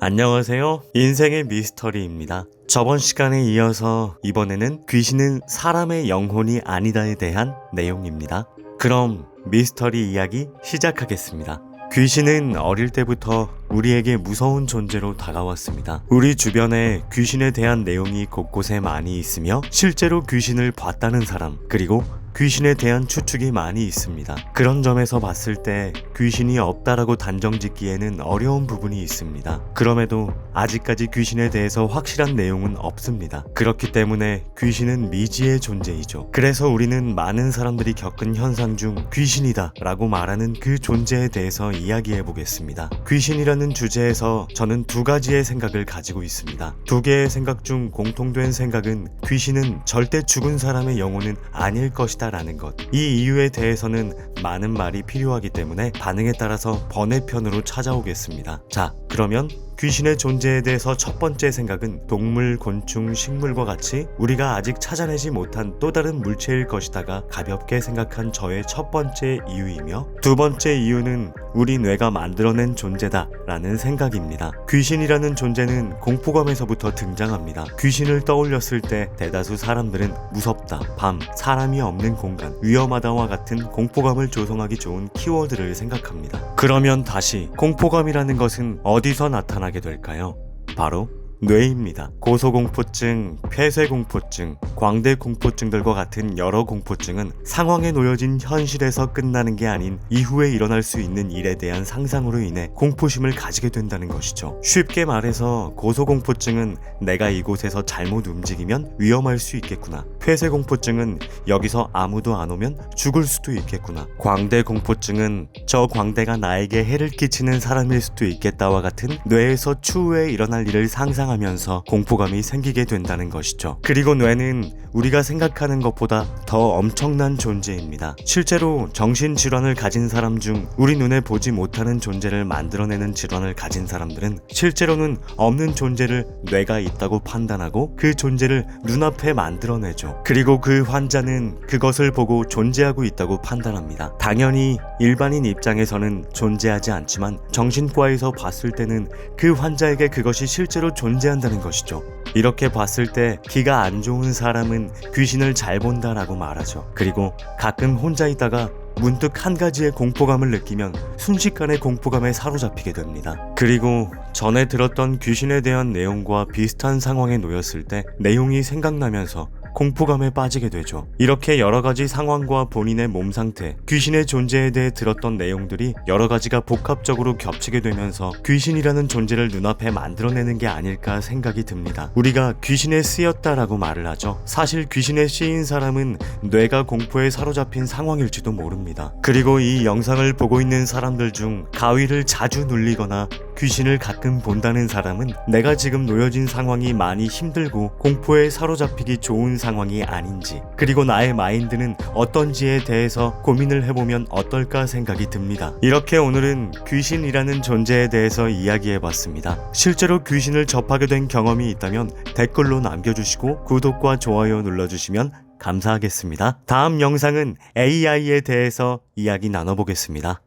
안녕하세요. 인생의 미스터리입니다. 저번 시간에 이어서 이번에는 귀신은 사람의 영혼이 아니다에 대한 내용입니다. 그럼 미스터리 이야기 시작하겠습니다. 귀신은 어릴 때부터 우리에게 무서운 존재로 다가왔습니다. 우리 주변에 귀신에 대한 내용이 곳곳에 많이 있으며 실제로 귀신을 봤다는 사람, 그리고 귀신에 대한 추측이 많이 있습니다. 그런 점에서 봤을 때 귀신이 없다라고 단정짓기에는 어려운 부분이 있습니다. 그럼에도 아직까지 귀신에 대해서 확실한 내용은 없습니다. 그렇기 때문에 귀신은 미지의 존재이죠. 그래서 우리는 많은 사람들이 겪은 현상 중 귀신이다 라고 말하는 그 존재에 대해서 이야기해 보겠습니다. 귀신이라는 주제에서 저는 두 가지의 생각을 가지고 있습니다. 두 개의 생각 중 공통된 생각은 귀신은 절대 죽은 사람의 영혼은 아닐 것이다 라는 것. 이 이유에 대해서는 많은 말이 필요하기 때문에 반응에 따라서 번외편으로 찾아오겠습니다. 자, 그러면 귀신의 존재에 대해서 첫 번째 생각은 동물, 곤충, 식물과 같이 우리가 아직 찾아내지 못한 또 다른 물체일 것이다가 가볍게 생각한 저의 첫 번째 이유이며, 두 번째 이유는 우리 뇌가 만들어낸 존재다 라는 생각입니다. 귀신이라는 존재는 공포감에서부터 등장합니다. 귀신을 떠올렸을 때 대다수 사람들은 무섭다, 밤, 사람이 없는 공간, 위험하다와 같은 공포감을 조성하기 좋은 키워드를 생각합니다. 그러면 다시 공포감이라는 것은 어디서 나타나게 될까요? 바로 뇌입니다. 고소공포증, 폐쇄공포증, 광대공포증들과 같은 여러 공포증은 상황에 놓여진 현실에서 끝나는 게 아닌 이후에 일어날 수 있는 일에 대한 상상으로 인해 공포심을 가지게 된다는 것이죠. 쉽게 말해서 고소공포증은 내가 이곳에서 잘못 움직이면 위험할 수 있겠구나. 폐쇄공포증은 여기서 아무도 안 오면 죽을 수도 있겠구나. 광대공포증은 저 광대가 나에게 해를 끼치는 사람일 수도 있겠다와 같은 뇌에서 추후에 일어날 일을 상상하면서 공포감이 생기게 된다는 것이죠. 그리고 뇌는 우리가 생각하는 것보다 더 엄청난 존재입니다. 실제로 정신질환을 가진 사람 중 우리 눈에 보지 못하는 존재를 만들어내는 질환을 가진 사람들은 실제로는 없는 존재를 뇌가 있다고 판단하고 그 존재를 눈앞에 만들어내죠. 그리고 그 환자는 그것을 보고 존재하고 있다고 판단합니다. 당연히 일반인 입장에서는 존재하지 않지만 정신과에서 봤을 때는 그 환자에게 그것이 실제로 존재한다는 것이죠. 이렇게 봤을 때 기가 안 좋은 사람은 귀신을 잘 본다라고 말하죠. 그리고 가끔 혼자 있다가 문득 한 가지의 공포감을 느끼면 순식간에 공포감에 사로잡히게 됩니다. 그리고 전에 들었던 귀신에 대한 내용과 비슷한 상황에 놓였을 때 내용이 생각나면서 공포감에 빠지게 되죠. 이렇게 여러 가지 상황과 본인의 몸 상태, 귀신의 존재에 대해 들었던 내용들이 여러 가지가 복합적으로 겹치게 되면서 귀신이라는 존재를 눈앞에 만들어내는 게 아닐까 생각이 듭니다. 우리가 귀신에 쓰였다라고 말을 하죠. 사실 귀신에 씌인 사람은 뇌가 공포에 사로잡힌 상황일지도 모릅니다. 그리고 이 영상을 보고 있는 사람들 중 가위를 자주 눌리거나 귀신을 가끔 본다는 사람은 내가 지금 놓여진 상황이 많이 힘들고 공포에 사로잡히기 좋은 상황이 아닌지, 그리고 나의 마인드는 어떤지에 대해서 고민을 해보면 어떨까 생각이 듭니다. 이렇게 오늘은 귀신이라는 존재에 대해서 이야기해봤습니다. 실제로 귀신을 접하게 된 경험이 있다면 댓글로 남겨주시고 구독과 좋아요 눌러주시면 감사하겠습니다. 다음 영상은 AI에 대해서 이야기 나눠보겠습니다.